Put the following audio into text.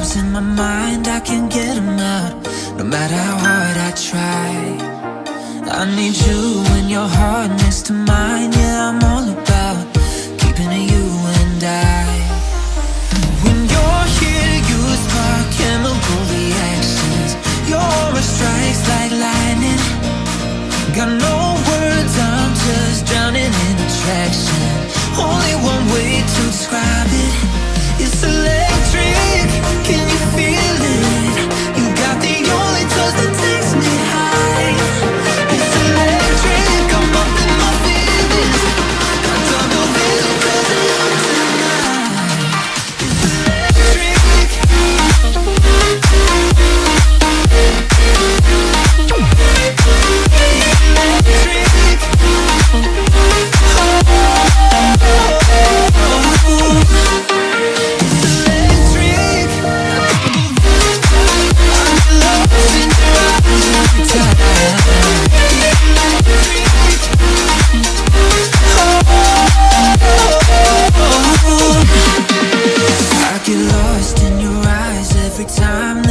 thoughts in my mind, I can't get them out, no matter how hard I try. I need you and your heart next to mine. Yeah, I'm all about keeping it you and I. When you're here, you spark chemical reactions. Your aura strikes like lightning. Got no words, I'm just drowning in attraction. Only one way to describe it. It's electric, can you feel it? You got the only touch that takes me high. It's electric, I'm up in my feelings. Got double vision 'cause I'm up tonight. It's electric. I get lost in your eyes every time